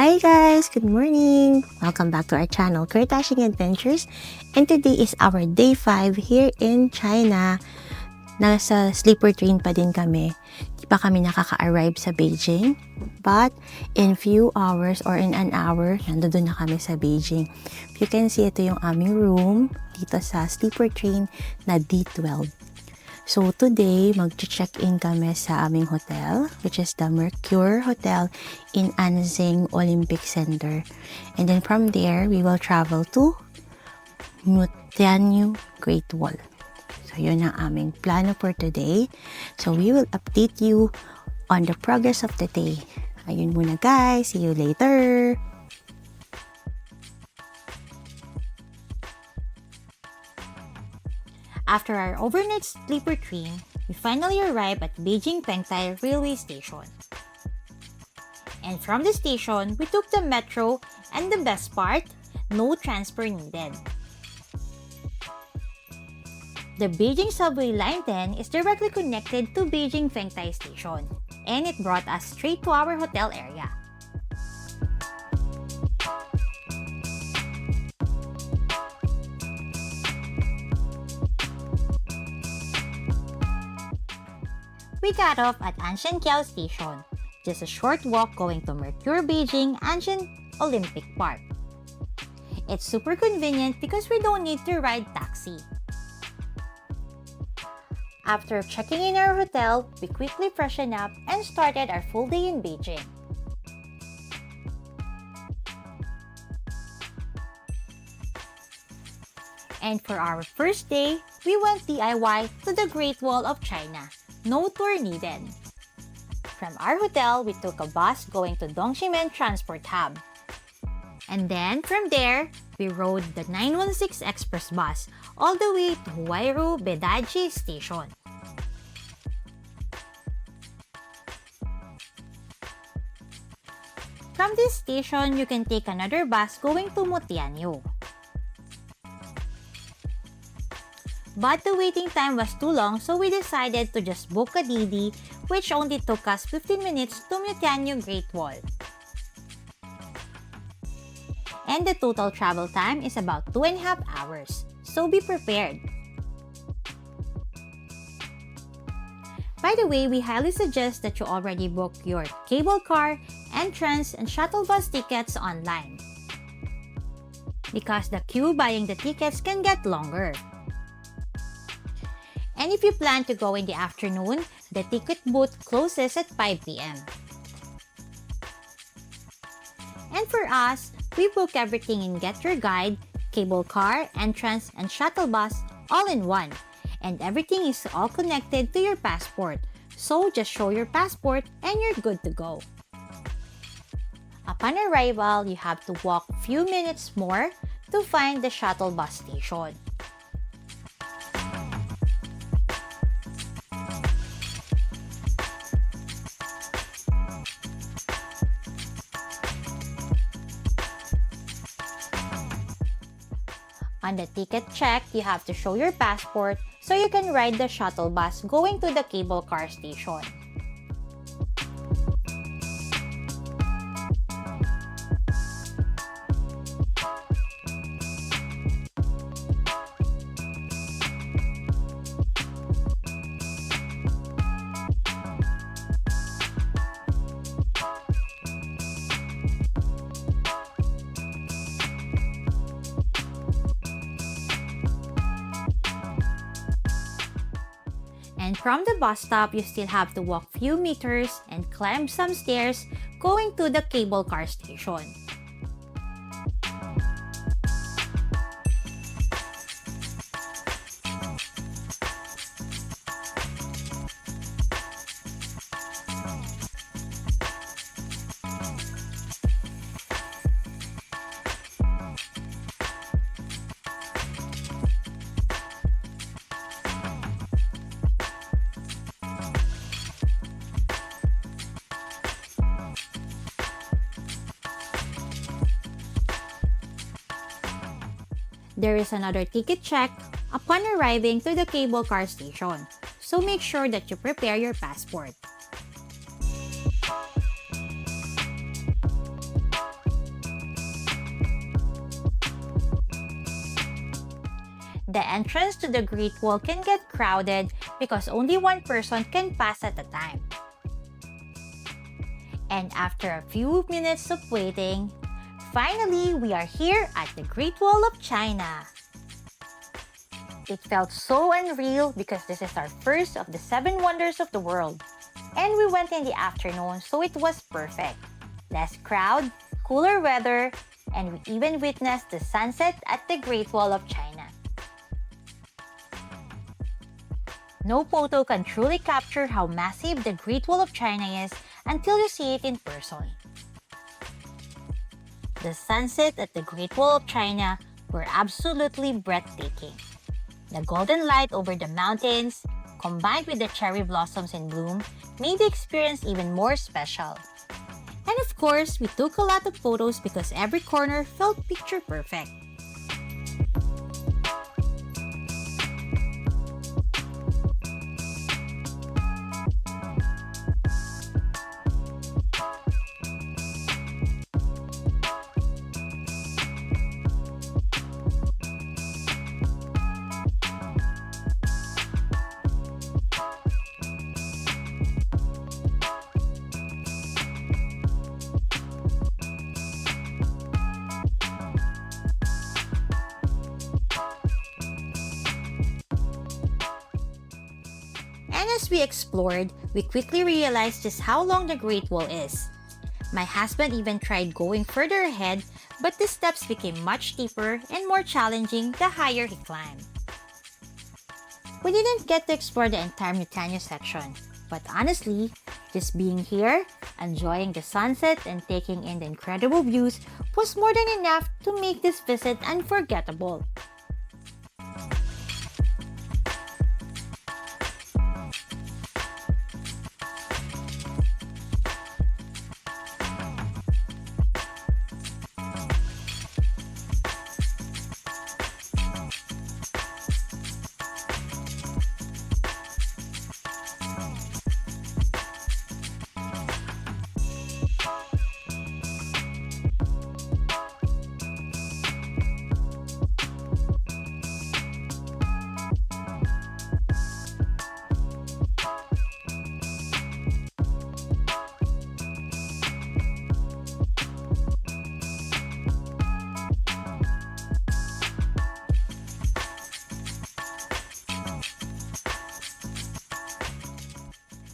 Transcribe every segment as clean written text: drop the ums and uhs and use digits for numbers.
Hi guys! Good morning! Welcome back to our channel, Kurtashing Adventures. And today is our day 5 here in China. Nasa sleeper train pa din kami. Di pa kami nakaka-arrive sa Beijing. But in few hours or in an hour, nandoon na kami sa Beijing. If you can see, ito yung aming room dito sa sleeper train na D12. So today, mag-check-in kami sa aming hotel, which is the Mercure Hotel in Anzing Olympic Center. And then from there, we will travel to Mutianyu Great Wall. So yun ang aming plano for today. So we will update you on the progress of the day. Ayun muna guys, see you later! After our overnight sleeper train, we finally arrived at Beijing Pengtai Railway Station. And from the station, we took the metro, and the best part, no transfer needed. The Beijing Subway Line 10 is directly connected to Beijing Pengtai Station, and it brought us straight to our hotel area. We got off at Anshankiao Station, just a short walk going to Mercure Beijing Anshan Olympic Park. It's super convenient because we don't need to ride taxi. After checking in our hotel, we quickly freshened up and started our full day in Beijing. And for our first day, we went DIY to the Great Wall of China. No tour needed. From our hotel, we took a bus going to Dongximen Transport Hub. And then from there, we rode the 916 Express bus all the way to Huairu Bedaji Station. From this station, you can take another bus going to Mutianyu. But the waiting time was too long, so we decided to just book a DD, which only took us 15 minutes to Mutianyu Great Wall. And the total travel time is about 2.5 hours, so be prepared. By the way, we highly suggest that you already book your cable car, entrance, and shuttle bus tickets online, because the queue buying the tickets can get longer. And if you plan to go in the afternoon, the ticket booth closes at 5 p.m. And for us, we book everything in Get Your Guide, cable car, entrance, and shuttle bus all in one. And everything is all connected to your passport. So just show your passport and you're good to go. Upon arrival, you have to walk a few minutes more to find the shuttle bus station. On the ticket check, you have to show your passport so you can ride the shuttle bus going to the cable car station. And from the bus stop, you still have to walk few meters and climb some stairs going to the cable car station. There is another ticket check upon arriving to the cable car station, so make sure that you prepare your passport. The entrance to the Great Wall can get crowded because only one person can pass at a time. And after a few minutes of waiting, finally we are here at the Great Wall of China. It felt so unreal because this is our first of the 7 wonders of the world. And we went in the afternoon, so it was perfect. Less crowd, cooler weather, and we even witnessed the sunset at the Great Wall of China. No photo can truly capture how massive the Great Wall of China is until you see it in person. The sunset at the Great Wall of China were absolutely breathtaking. The golden light over the mountains, combined with the cherry blossoms in bloom, made the experience even more special. And of course, we took a lot of photos because every corner felt picture perfect. And as we explored, we quickly realized just how long the Great Wall is. My husband even tried going further ahead, but the steps became much steeper and more challenging the higher he climbed. We didn't get to explore the entire Mutianyu section, but honestly, just being here, enjoying the sunset and taking in the incredible views was more than enough to make this visit unforgettable.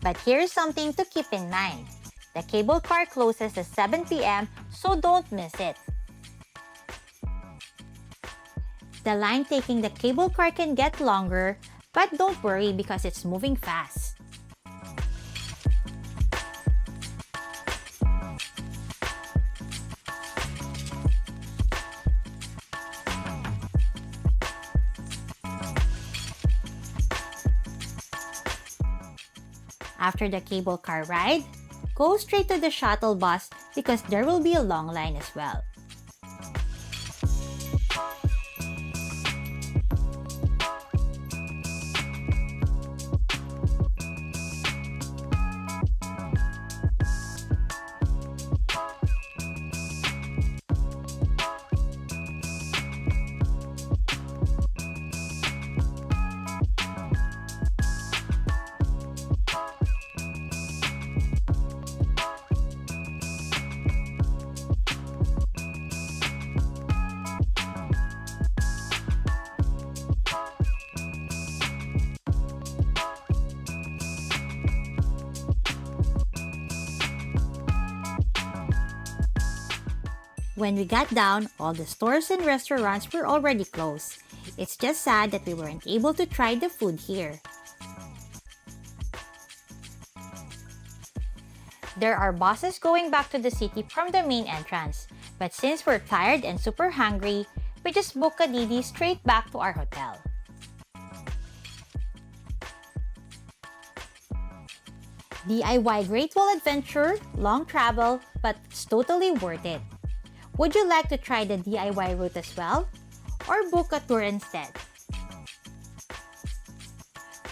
But here's something to keep in mind. The cable car closes at 7 p.m., so don't miss it. The line taking the cable car can get longer, but don't worry because it's moving fast. After the cable car ride, go straight to the shuttle bus because there will be a long line as well. When we got down, all the stores and restaurants were already closed. It's just sad that we weren't able to try the food here. There are buses going back to the city from the main entrance, but since we're tired and super hungry, we just booked a Didi straight back to our hotel. DIY Great Wall Adventure, long travel, but it's totally worth it. Would you like to try the DIY route as well? Or book a tour instead?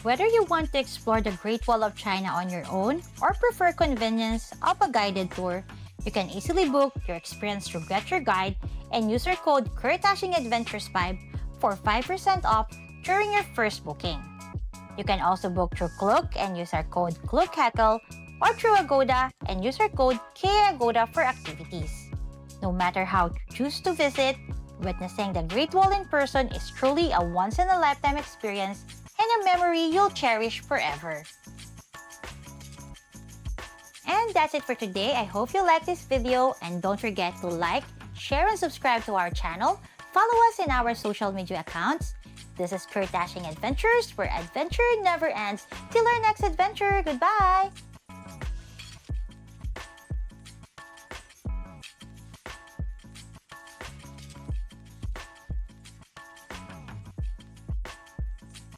Whether you want to explore the Great Wall of China on your own or prefer convenience of a guided tour, you can easily book your experience through Get Your Guide and use our code Kurtashing Adventures 5 for 5% off during your first booking. You can also book through Klook and use our code KLOOKHECKLE, or through Agoda and use our code KAGODA for activities. No matter how you choose to visit, witnessing the Great Wall in person is truly a once-in-a-lifetime experience and a memory you'll cherish forever. And that's it for today. I hope you liked this video, and don't forget to like, share, and subscribe to our channel. Follow us in our social media accounts. This is Kurtashing Adventures, where adventure never ends. Till our next adventure, goodbye!